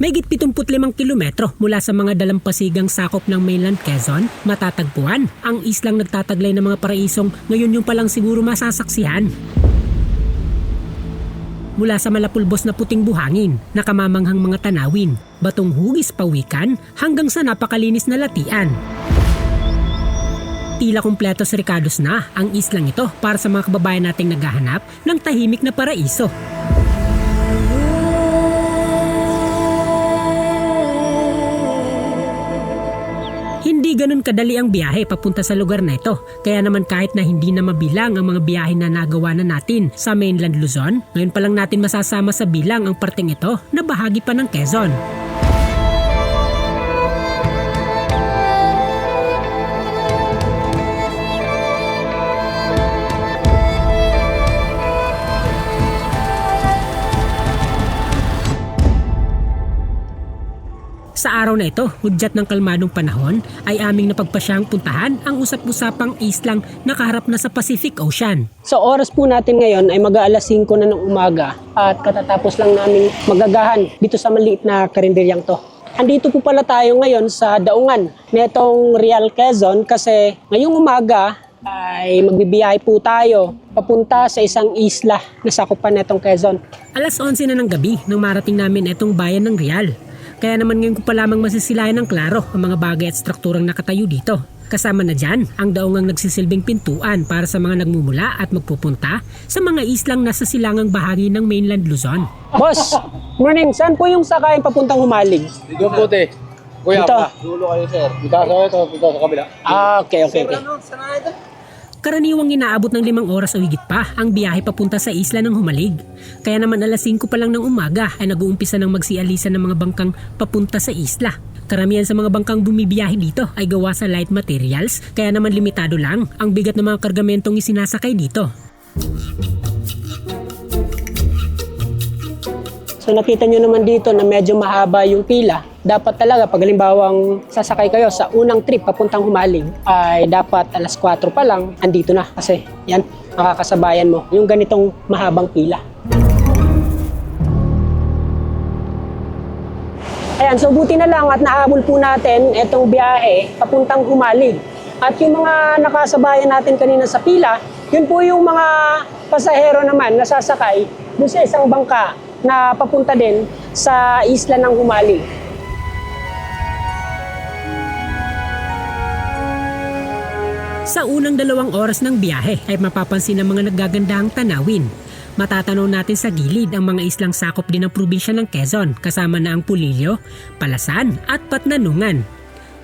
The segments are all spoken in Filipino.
Mahigit 75 kilometro mula sa mga dalampasigang sakop ng mainland Quezon, matatagpuan ang islang nagtataglay ng mga paraisong ngayon yung palang siguro masasaksihan. Mula sa malapulbos na puting buhangin, nakamamanghang mga tanawin, batong hugis pawikan hanggang sa napakalinis na latian. Tila kumpleto sa Ricardos na ang islang ito para sa mga kababayan nating naghahanap ng tahimik na paraiso. Hindi ganun kadali ang biyahe papunta sa lugar na ito. Kaya naman kahit na hindi na mabilang ang mga biyahe na nagawa na natin sa mainland Luzon, ngayon pa lang natin masasama sa bilang ang parteng ito na bahagi pa ng Quezon. Sa araw na ito, hudyat ng kalmadong panahon, ay aming napagpasyang puntahan ang usap-usapang islang nakaharap na sa Pacific Ocean. So oras po natin ngayon ay mag-aalas 5 na ng umaga at katatapos lang namin magagahan dito sa maliit na karinderyang to. Andito po pala tayo ngayon sa daungan netong Real Quezon kasi ngayong umaga ay magbibiyahe po tayo papunta sa isang isla na sakupan netong Quezon. Alas 11 na ng gabi nang marating namin itong bayan ng Real. Kaya naman ngayon ko pa lamang masisilayan ng klaro ang mga bagay at strukturang nakatayo dito. Kasama na dyan ang daungang nagsisilbing pintuan para sa mga nagmumula at magpupunta sa mga islang nasa silangang bahagi ng mainland Luzon. Boss, morning. Saan po yung sakayan papuntang Humaling? Dito puti. Kuya, Dito. dulo kayo sir. Dito sa kabila. Okay. Karaniwang inaabot ng 5 oras o higit pa ang biyahe papunta sa isla ng Humalig. Kaya naman alas 5 pa lang ng umaga ay nag-uumpisa ng magsialisa ng mga bangkang papunta sa isla. Karamihan sa mga bangkang bumibiyahe dito ay gawa sa light materials, kaya naman limitado lang ang bigat ng mga kargamentong isinasakay dito. So nakita nyo naman dito na medyo mahaba yung pila. Dapat talaga pag halimbawang sasakay kayo sa unang trip papuntang Humaling ay dapat alas 4 pa lang andito na kasi yan, makakasabayan mo yung ganitong mahabang pila. Ayan, so buti na lang at nahabol po natin itong biyahe papuntang Humaling. At yung mga nakasabayan natin kanina sa pila, yun po yung mga pasahero naman na sasakay doon sa isang bangka na papunta din sa isla ng Humaling. Sa unang 2 oras ng biyahe ay mapapansin ang mga naggagandahang tanawin. Matatanaw natin sa gilid ang mga islang sakop din ng probinsya ng Quezon kasama na ang Pulilio, Palasan at Patnanungan.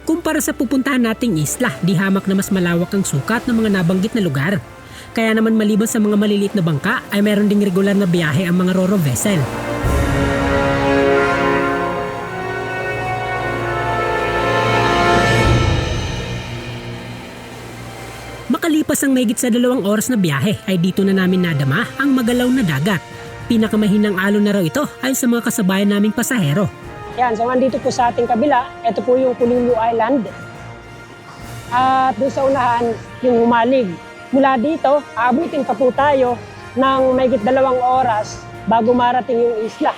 Kumpara sa pupuntahan nating isla, di hamak na mas malawak ang sukat ng mga nabanggit na lugar. Kaya naman maliban sa mga maliliit na bangka ay meron ding regular na biyahe ang mga ro-ro vessel. Makalipas ang mahigit sa 2 oras na biyahe ay dito na namin nadama ang magalaw na dagat. Pinakamahinang alon na raw ito ay sa mga kasabayan naming pasahero. Yan, so nandito po sa ating kabila, ito po yung Pulilio Island. At doon sa unahan, yung Humalig. Mula dito, aabutin pa po tayo ng mahigit 2 oras bago marating yung isla.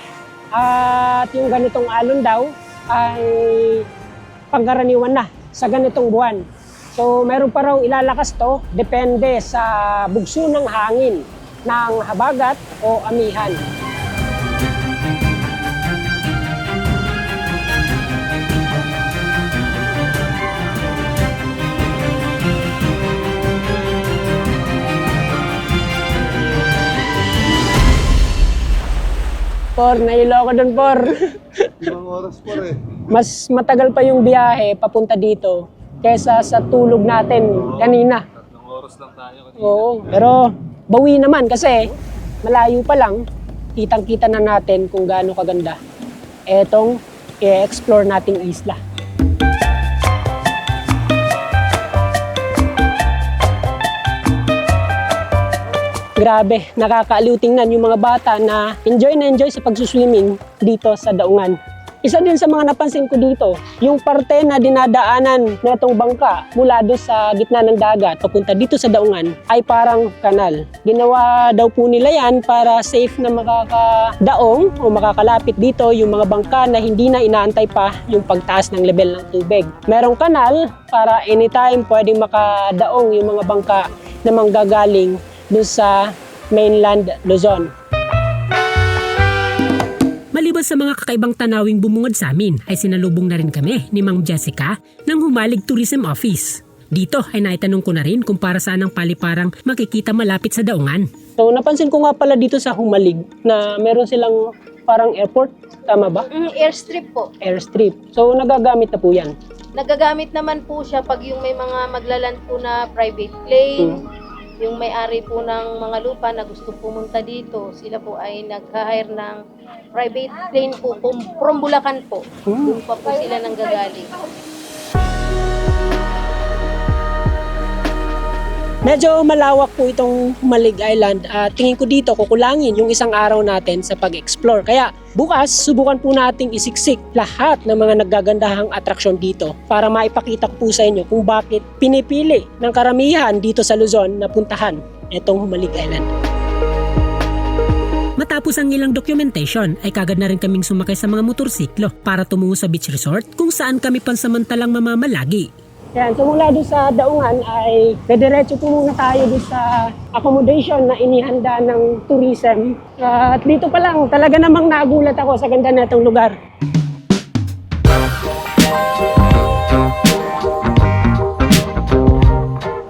At yung ganitong alon daw ay pangkaraniwan na sa ganitong buwan. So meron pa raw ilalakas to, depende sa bugso ng hangin ng habagat o amihan. Por, nahilo ako dun, Por. 5 oras po eh. Mas matagal pa yung biyahe papunta dito kesa sa tulog natin kanina. 3 oras lang tayo kanina. Oo, pero bawi naman kasi malayo pa lang, kitang-kita na natin kung gaano kaganda etong i-explore nating isla. Grabe, nakakaaliw tingnan yung mga bata na enjoy sa pagsuswimming dito sa daungan. Isa din sa mga napansin ko dito, yung parte na dinadaanan na itong bangka mula doon sa gitna ng dagat papunta dito sa daungan ay parang kanal. Ginawa daw po nila yan para safe na makakadaong o makakalapit dito yung mga bangka na hindi na inaantay pa yung pagtaas ng level ng tubig. Merong kanal para anytime pwedeng makadaong yung mga bangka na manggagaling doon sa mainland Luzon. Maliban sa mga kakaibang tanawing bumungad sa amin, ay sinalubong na rin kami ni Ma'am Jessica ng Humalig Tourism Office. Dito ay naitanong ko na rin kung para saan ang paliparang makikita malapit sa daungan. So napansin ko nga pala dito sa Humalig na meron silang parang airport, tama ba? Airstrip po. Airstrip. So nagagamit na po yan. Nagagamit naman po siya pag yung may mga maglaland po na private plane, yung may-ari po ng mga lupa na gusto pumunta dito, sila po ay nag-hire ng private plane po from Bulacan po. Doon pa po sila nanggagaling. Medyo malawak po itong Humalig Island at tingin ko dito kukulangin yung isang araw natin sa pag-explore. Kaya bukas subukan po nating isiksik lahat ng mga naggagandahang atraksyon dito para maipakita ko po sa inyo kung bakit pinipili ng karamihan dito sa Luzon na puntahan itong Humalig Island. Matapos ang ilang documentation ay kagad na rin kaming sumakay sa mga motorsiklo para tumungo sa beach resort kung saan kami pansamantalang mamamalagi. Yan, so mula doon sa daungan ay dediretso po muna tayo doon sa accommodation na inihanda ng tourism. At dito pa lang, talaga namang nagulat ako sa ganda na itong lugar.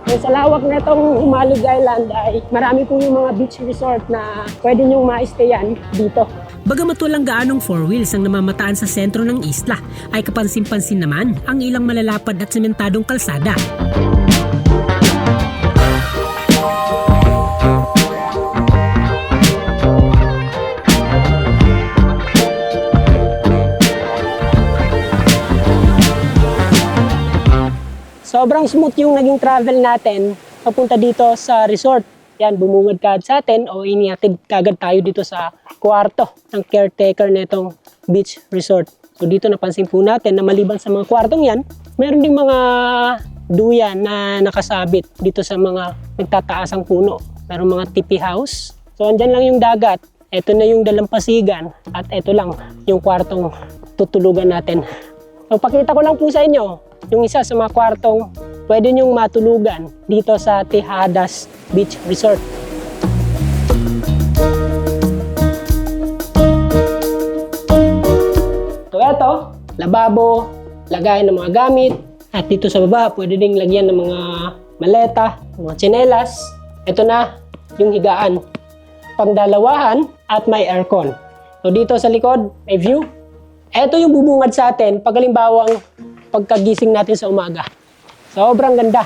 So, sa lawak na itong Humalig Island ay marami po yung mga beach resort na pwede nyong ma-stayan dito. Bagamat walang gaanong four wheels ang namamataan sa sentro ng isla, ay kapansin-pansin naman ang ilang malalapad at sementadong kalsada. Sobrang smooth yung naging travel natin papunta dito sa resort. Yan, bumungad ka sa atin o inihatid kagad tayo dito sa kwarto ng caretaker nitong beach resort. So dito napansin po natin na maliban sa mga kwartong yan, meron ding mga duyan na nakasabit dito sa mga nagtataasang puno. Meron mga tipi house. So andyan lang yung dagat. Ito na yung dalampasigan at ito lang yung kwartong tutulugan natin. So pakita ko lang po sa inyo yung isa sa mga kwartong pwede nyong matulugan dito sa Tejadas Beach Resort. So eto, lababo, lagayan ng mga gamit. At dito sa baba, pwede ding lagyan ng mga maleta, mga tsinelas. Ito na yung higaan. Pangdalawahan at may aircon. So dito sa likod, may view. Ito yung bubungad sa atin pag halimbawang pagkagising natin sa umaga. Sobrang ganda.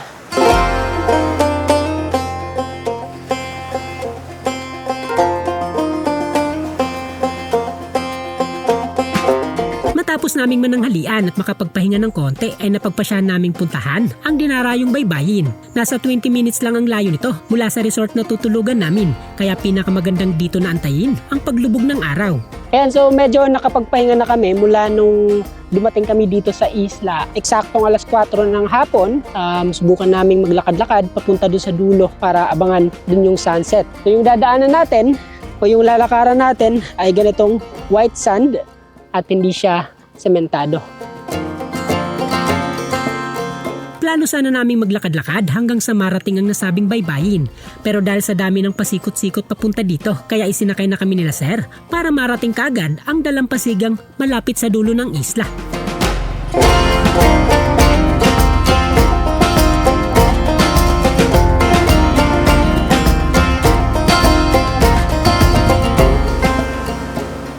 Matapos naming mananghalian at makapagpahinga ng konti ay napagpasyahan naming puntahan ang dinarayong baybayin. Nasa 20 minutes lang ang layo nito mula sa resort na tutulugan namin, kaya pinakamagandang dito na antayin ang paglubog ng araw. Ayan, so medyo nakapagpahinga na kami mula nung dumating kami dito sa isla. Eksaktong alas 4 ng hapon, subukan naming maglakad-lakad papunta doon sa dulo para abangan dun yung sunset. So yung dadaanan natin o yung lalakaran natin ay ganitong white sand at hindi siya sementado. Plano sana naming maglakad-lakad hanggang sa marating ang nasabing baybayin. Pero dahil sa dami ng pasikot-sikot papunta dito, kaya isinakay na kami nila sir para marating kagad ang dalampasigang malapit sa dulo ng isla.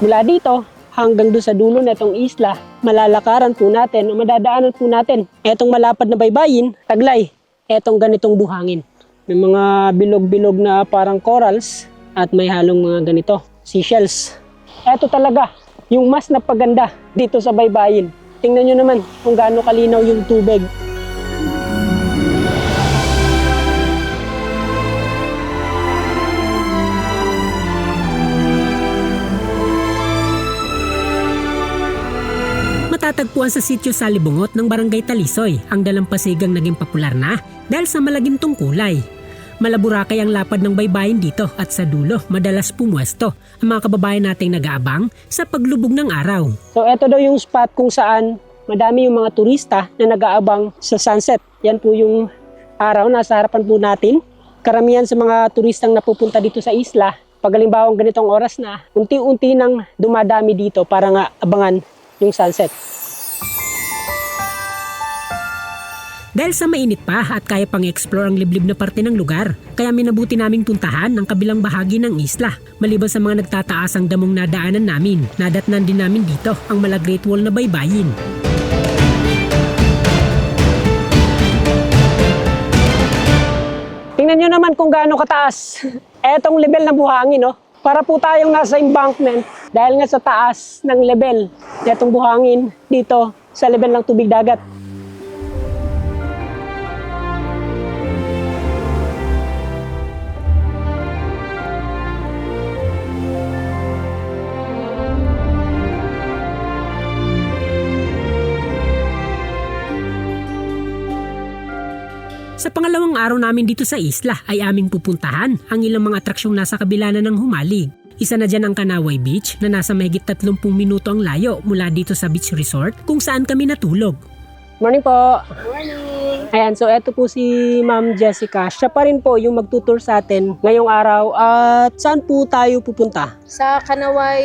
Mula dito hanggang doon sa dulo na itong isla, malalakaran po natin o madadaanan po natin etong malapad na baybayin, taglay, etong ganitong buhangin. May mga bilog-bilog na parang corals at may halong mga ganito, seashells. Eto talaga yung mas napaganda dito sa baybayin. Tingnan nyo naman kung gaano kalinaw yung tubig. Matatagpuan sa sitio Salibungot ng Barangay Talisoy, ang dalampasigang naging popular na dahil sa malagintong kulay. Malaburakay ang lapad ng baybayin dito at sa dulo madalas pumwesto ang mga kababayan nating nag-aabang sa paglubog ng araw. So ito daw yung spot kung saan madami yung mga turista na nag-aabang sa sunset. Yan po yung araw nasa harapan po natin. Karamihan sa mga turistang napupunta dito sa isla, pag halimbawa ganitong oras na, unti-unti nang dumadami dito para nga abangan yung sunset. Dahil sa mainit pa at kaya pang explore ang liblib na parte ng lugar, kaya minabuti naming puntahan ang kabilang bahagi ng isla. Maliban sa mga nagtataas ang damong nadaanan namin, nadatnan din namin dito ang mala Great Wall na baybayin. Tingnan nyo naman kung gaano kataas. Etong level ng buhangin, no? Para po tayong nasa embankment dahil nga sa taas ng level netong buhangin dito sa level ng tubig dagat. Sa pangalawang araw namin dito sa isla ay aming pupuntahan ang ilang mga atraksyong nasa kabila na ng Humalig. Isa na dyan ang Kanaway Beach na nasa mahigit 30 minuto ang layo mula dito sa beach resort kung saan kami natulog. Morning po! Morning! Ayan, so eto po si Ma'am Jessica. Siya pa rin po yung magtutour sa atin ngayong araw. At saan po tayo pupunta? Sa Kanaway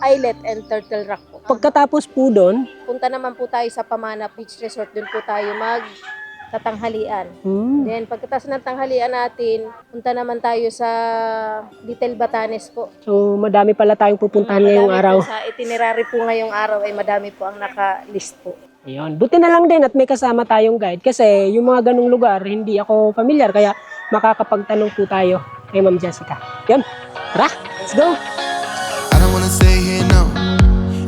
Islet and Turtle Rock po. Pagkatapos po doon, Punta naman po tayo sa Pamana Beach Resort. Doon po tayo tatanghalian. Then pagkatapos ng tanghalian natin, punta naman tayo sa Little Batanes po. so madami pala tayong pupuntahan ngayong Madami araw. po sa itinerary po ngayong araw ay madami po ang naka-list po. Ayun. Buti na lang din at may kasama tayong guide kasi yung mga ganong lugar hindi ako familiar kaya makakapagtanong po tayo kay Ma'am Jessica. Yun. Tara, let's go! I don't wanna stay here, no.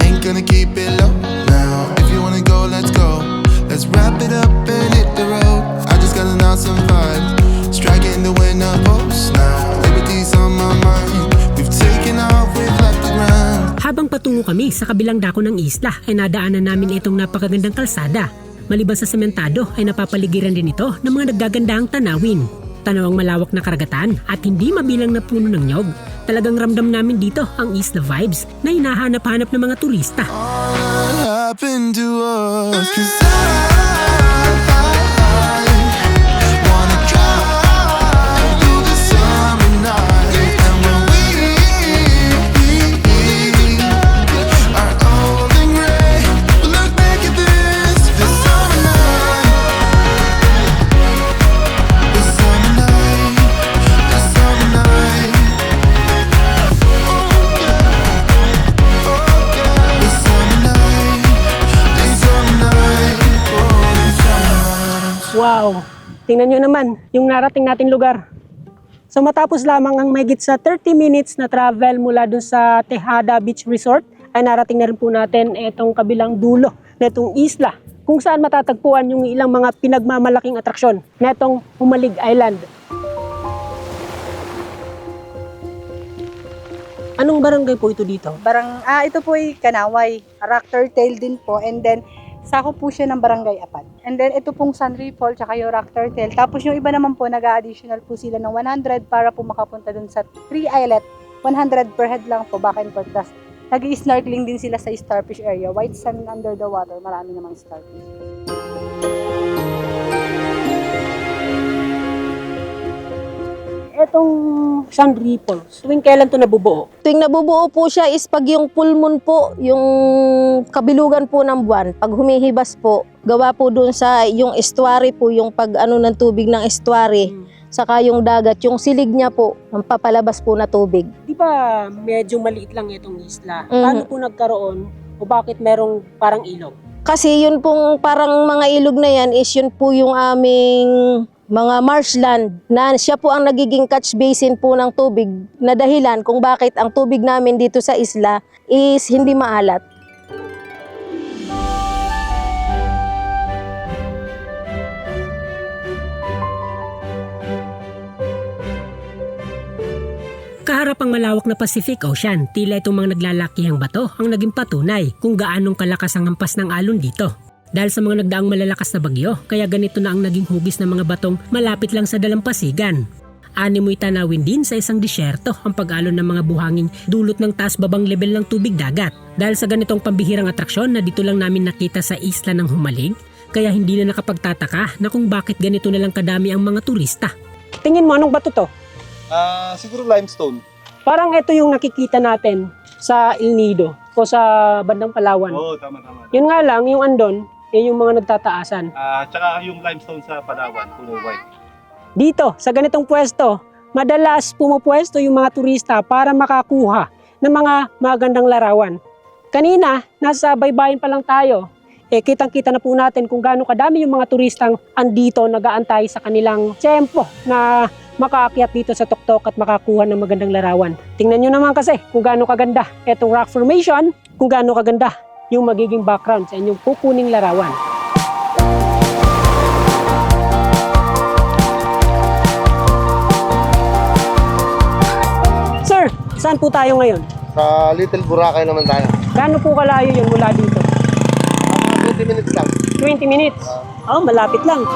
Ain't gonna keep it low now. If you wanna go, let's go. Let's wrap it up and hit the road. I just got an awesome vibe. Striking the winner post now. Liberty's on my mind. We've taken off, we've left the ground. Habang patungo kami sa kabilang dako ng isla ay nadaanan namin itong napakagandang kalsada. Maliban sa sementado ay napapaligiran din ito ng mga naggagandahang tanawin. Tanaw ang malawak na karagatan at hindi mabilang na puno ng nyog. Talagang ramdam namin dito ang isla vibes na hinahanap-hanap ng mga turista. What happened to us? 'Cause I wanna drive through the summer night. And when we are old and gray, we'll look back at this summer night. This summer night. This summer night. Oh yeah. Oh yeah. This summer night. This summer night. Oh, this summer night. Wow! Tingnan nyo naman yung narating nating lugar. So matapos lamang ang mahigit sa 30 minutes na travel mula dun sa Tejada Beach Resort, ay narating na rin po natin itong kabilang dulo na itong isla kung saan matatagpuan yung ilang mga pinagmamalaking atraksyon na itong Humalig Island. Anong barangay po ito dito? Ito po ay Kanaway, Rock Turtle din po, and then sakop po siya ng Barangay Apat. And then ito pong San Rifle tsaka yung Rock Turtle. Tapos yung iba naman po nag-additional po sila ng 100 para po makapunta dun sa 3 islet. 100 per head lang po, back and forth. Tapos nag-i-snorkeling din sila sa starfish area. White sand under the water, marami namang starfish. Etong San Rifle, tuwing kailan ito nabubuo? Tuwing nabubuo po siya is pag yung full moon po, yung kabilugan po ng buwan, pag humihibas po, gawa po dun sa yung estuary po, yung pag ano ng tubig ng estuary, saka yung dagat, yung silig niya po, ang papalabas po na tubig. Di ba medyo maliit lang itong isla? Mhm. Paano po nagkaroon o bakit merong parang ilog? Kasi yun pong parang mga ilog na yan is yun po yung aming mga marshland na siya po ang nagiging catch basin po ng tubig na dahilan kung bakit ang tubig namin dito sa isla is hindi maalat. Sa harapang malawak na Pacific Ocean, tila itong mga naglalakihang bato ang naging patunay kung gaanong kalakas ang hampas ng alon dito. Dahil sa mga nagdaang malalakas na bagyo, kaya ganito na ang naging hugis ng mga batong malapit lang sa dalampasigan. Animoy tanawin din sa isang disyerto ang pag-alon ng mga buhanging dulot ng taas-babang level ng tubig dagat. Dahil sa ganitong pambihirang atraksyon na dito lang namin nakita sa isla ng Humalig, kaya hindi na nakapagtataka na kung bakit ganito na lang kadami ang mga turista. Tingin mo, anong bato to? Siguro limestone. Parang ito yung nakikita natin sa El Nido o sa bandang Palawan. Oo, tama. Yun nga lang, yung andon, yung mga nagtataasan. Tsaka yung limestone sa Palawan, kulay white. Dito, sa ganitong pwesto, madalas pumupwesto yung mga turista para makakuha ng mga magandang larawan. Kanina, nasa baybayin pa lang tayo. Kitang-kita na po natin kung gaano kadami yung mga turistang andito nag-aantay sa kanilang tiyempo na makaakyat dito sa tuktok at makakuha ng magandang larawan. Tingnan nyo naman kasi kung gaano kaganda itong rock formation, kung gaano kaganda yung magiging background sa inyong kukuning larawan. Sir, saan po tayo ngayon? Sa Little Boracay naman tayo. Gaano po kalayo yun mula dito? 20 minutes lang. 20 minutes? Oh, malapit lang.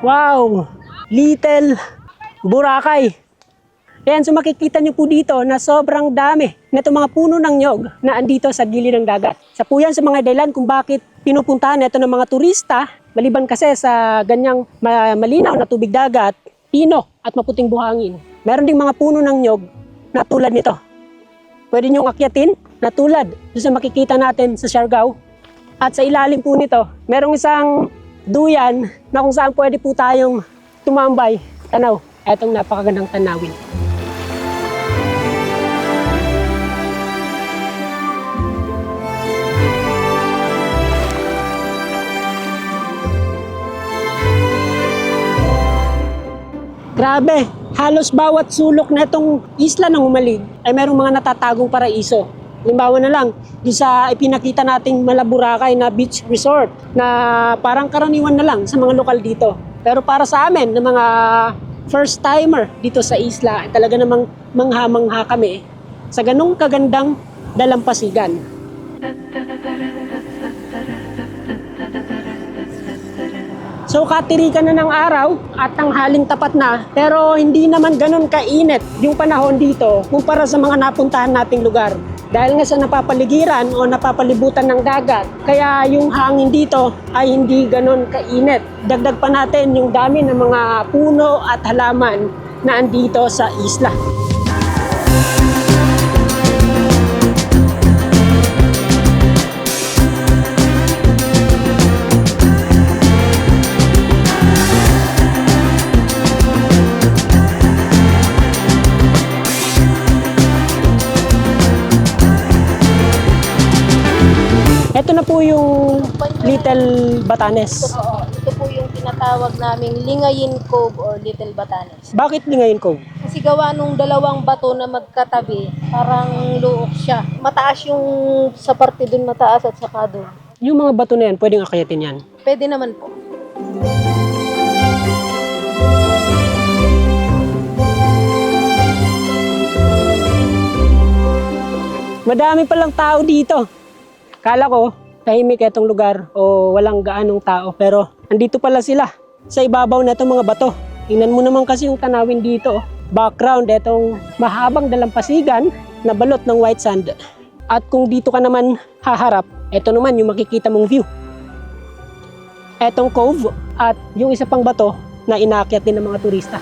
Wow! Little Boracay. Ayan, so makikita nyo po dito na sobrang dami na itong mga puno ng nyog na andito sa gilid ng dagat. Sa po yan sa mga dahilan kung bakit pinupuntahan ito ng mga turista, maliban kasi sa ganyang malinaw na tubig dagat, pino at maputing buhangin. Meron ding mga puno ng nyog na tulad nito. Pwede nyong akyatin na tulad doon sa makikita natin sa Siargao. At sa ilalim po nito, merong isang duyan na kung saan pwede po tayong tumambay, tanaw, etong napakagandang tanawin. Grabe, halos bawat sulok na itong isla ng Humalig ay merong mga natatagong paraiso. Halimbawa na lang, di sa ipinakita nating Boracay na beach resort na parang karaniwan na lang sa mga lokal dito. Pero para sa amin, na mga first timer dito sa isla, talaga namang mangha-mangha kami sa ganong kagandang dalampasigan. So katirikan na ng araw at tanghaling tapat na, pero hindi naman ganun kainit yung panahon dito kumpara sa mga napuntahan nating lugar. Dahil nga sa napapaligiran o napapalibutan ng dagat, kaya yung hangin dito ay hindi ganun kainit. Dagdag pa natin yung dami ng mga puno at halaman na andito sa isla. Ito na po yung Little Batanes. Oo, ito po yung tinatawag naming Lingayin Cove or Little Batanes. Bakit Lingayin Cove? Kasi gawa nung dalawang bato na magkatabi, parang luok siya. Mataas yung sa parte dun mataas at saka dun. Yung mga bato na yan, pwedeng akyatin yan. Pwede naman po. Madami palang tao dito. Kala ko, tahimik itong lugar o walang gaanong tao. Pero andito pala sila sa ibabaw na itong mga bato. Tingnan mo naman kasi yung tanawin dito. Background, itong mahabang dalampasigan na balot ng white sand. At kung dito ka naman haharap, ito naman yung makikita mong view. Etong cove at yung isa pang bato na inaakyat din ng mga turista.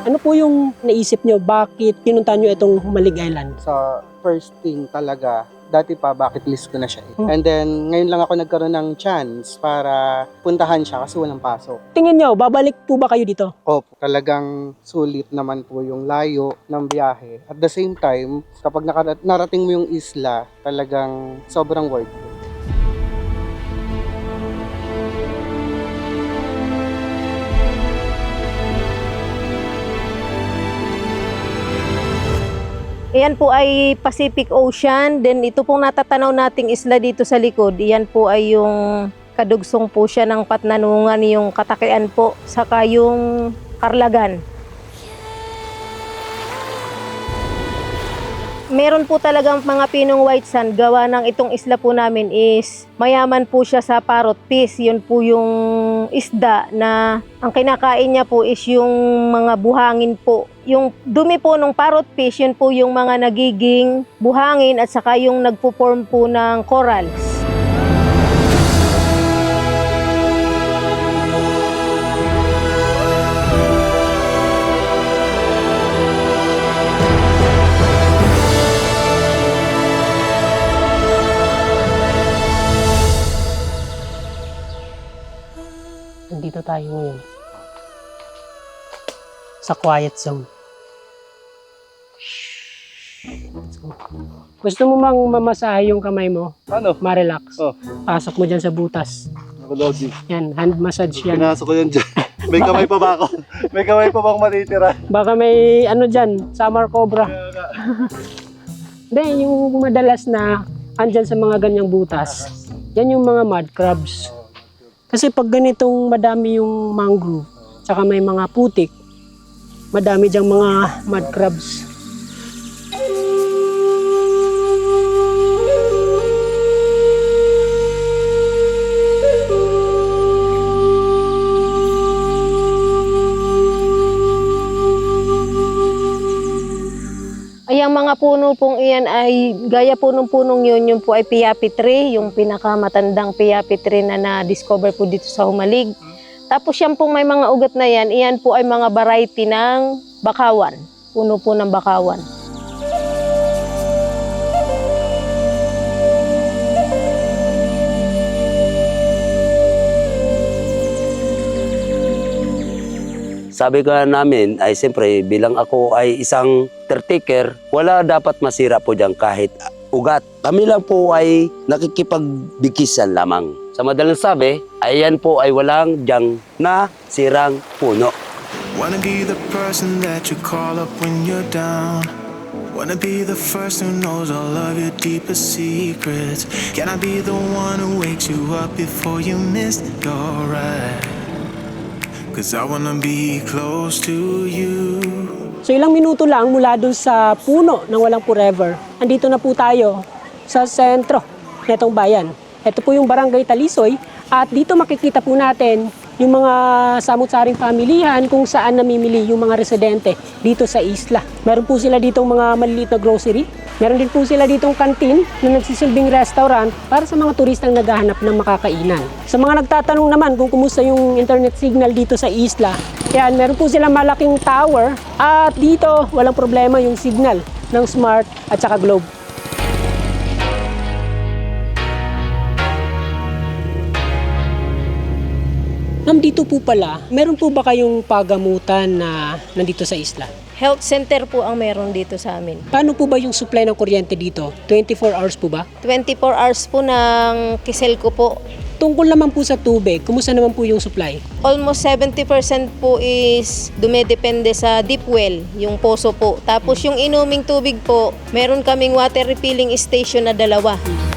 Ano po yung naisip nyo? Bakit pinunta nyo itong Humalig Island? Sa first thing talaga, dati pa bucket list ko na siya. And then, ngayon lang ako nagkaroon ng chance para puntahan siya kasi walang pasok. Tingin nyo, babalik po ba kayo dito? Opo, talagang sulit naman po yung layo ng biyahe. At the same time, kapag narating mo yung isla, talagang sobrang worth it. Iyan po ay Pacific Ocean. Then ito pong natatanaw nating isla dito sa likod. Iyan po ay yung kadugsong po siya ng Patnanungan, yung Katakian po, saka yung Karlagan. Meron po talagang mga pinong white sand. Gawa ng itong isla po namin is mayaman po siya sa parrot fish. Yun po yung isda na ang kinakain niya po is yung mga buhangin po. Yung dumi po ng parrot fish, yun po yung mga nagiging buhangin at saka yung nagpo-form po ng corals. Nandito tayo ngayon. Sa quiet zone. Gusto mo mang mamasahe yung kamay mo? Ano? Ma-relax. Oh. Pasok mo dyan sa butas. Ako, Lodi. Yan, hand massage yan. Pinasok ko yan dyan. May kamay pa ba ako? May kamay pa ba akong matitira? Baka may ano dyan, summer cobra. Hindi, yung madalas na andyan sa mga ganyang butas, yan yung mga mud crabs. Kasi pag ganitong madami yung mangrove, tsaka may mga putik, madami dyang mga mud crabs. Ay, ang mga puno pong iyan ay gaya po ng punong yun po ay piyapi tree, yung pinakamatandang piyapi tree na na-discover po dito sa Humalig. Tapos yan pong may mga ugat na yan, iyan po ay mga variety ng bakawan, puno po ng bakawan. Sabi ka namin ay siyempre bilang ako ay isang caretaker, wala dapat masira po dyan kahit ugat. Kami lang po ay nakikipagbikisan lamang. Sa madalang sabi, ayan po ay walang diyang na sirang puno. Wanna be the person that you call up when you're down. Wanna be the first who knows all of your deepest secrets. Can I be the one who wakes you up before you miss your ride? Cause I wanna be close to you. So ilang minuto lang mula dun sa puno ng walang forever, andito na po tayo sa sentro netong bayan. Ito po yung Barangay Talisoy at dito makikita po natin yung mga samut-saring pamilihan kung saan namimili yung mga residente dito sa isla. Meron po sila ditong mga maliliit na grocery. Meron din po sila ditong kantin na nagsisilbing restaurant para sa mga turistang naghahanap ng makakainan. Sa mga nagtatanong naman kung kumusta yung internet signal dito sa isla, yan, meron po silang malaking tower at dito walang problema yung signal ng Smart at saka Globe. Dito po pala, meron po ba kayong pagamutan na nandito sa isla? Health center po ang meron dito sa amin. Paano po ba yung supply ng kuryente dito? 24 hours po ba? 24 hours po ng Kiselco po. Tungkol naman po sa tubig, kumusta naman po yung supply? Almost 70% po is dumedepende sa deep well, yung poso po. Tapos yung inuming tubig po, meron kaming water refilling station na 2.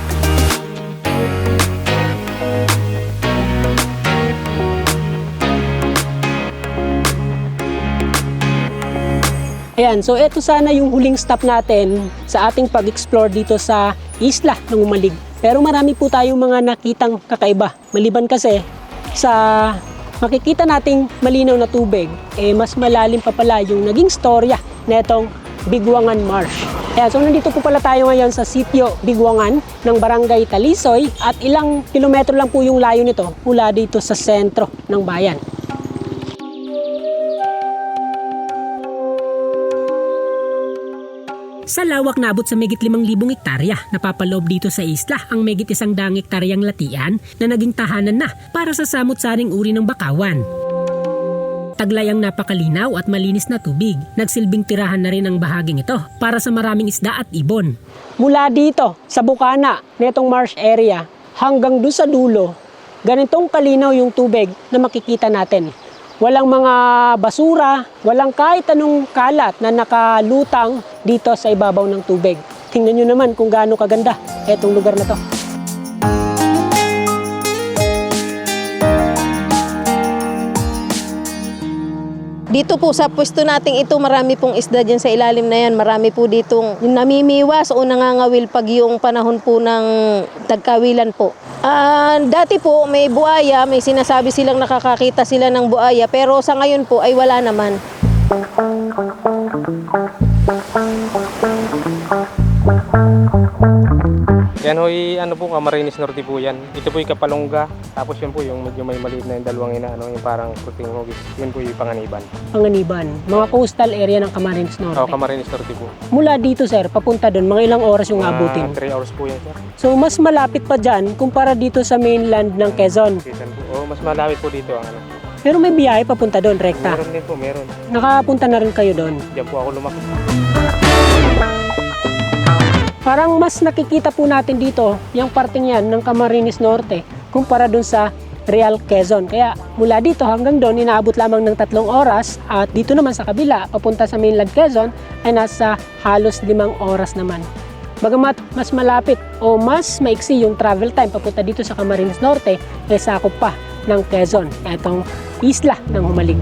Ayan, so eto sana yung huling stop natin sa ating pag-explore dito sa isla ng Humalig. Pero marami po tayong mga nakitang kakaiba. Maliban kasi sa makikita nating malinaw na tubig, mas malalim pa pala yung naging storya netong Bigwangan Marsh. Ayan, so nandito po pala tayo ngayon sa sitio Bigwangan ng Barangay Talisoy at ilang kilometro lang po yung layo nito mula dito sa sentro ng bayan. Sa lawak na abot sa megit 5,000 hektarya, napapaloob dito sa isla ang megit 100 hektaryang latian na naging tahanan na para sa samut-saring uri ng bakawan. Taglay ang napakalinaw at malinis na tubig. Nagsilbing tirahan na rin ang bahaging ito para sa maraming isda at ibon. Mula dito sa bukana nitong marsh area hanggang doon sa dulo, ganitong kalinaw yung tubig na makikita natin. Walang mga basura, walang kahit anong kalat na nakalutang dito sa ibabaw ng tubig. Tingnan nyo naman kung gaano kaganda itong lugar na to. Dito po sa pwesto nating ito, marami pong isda dyan sa ilalim na yan. Marami po ditong yung namimiwas o nangangawil pag yung panahon po ng tagkawilan po. Dati po may buaya, may sinasabi silang nakakakita sila ng buaya, pero sa ngayon po ay wala naman. Yan ho'y ano po, Camarines Norte po yan. Ito po yung Kapalongga, tapos yun po yung medyo may maliit na yung dalawang yung parang puting hugis. Yun po yung Panganiban. Panganiban, mga coastal area ng Camarines Norte. Camarines Norte po. Mula dito sir, papunta doon, mga ilang oras yung abutin? 3 hours po yan, sir. So mas malapit pa dyan kumpara dito sa mainland ng Quezon. Quezon po. Mas malapit po dito ang ano. Pero may biyahe papunta doon, rekta. Meron din po, meron. Nakapunta na rin kayo doon. Diyan po ako lumaki. Parang mas nakikita po natin dito yung parting yan ng Camarines Norte kumpara doon sa Real Quezon. Kaya mula dito hanggang doon inaabot lamang ng 3 oras at dito naman sa kabila papunta sa mainland Quezon ay nasa halos 5 oras naman. Bagamat mas malapit o mas maiksi yung travel time papunta dito sa Camarines Norte ay sakop pa ng Quezon, itong isla ng Humalig.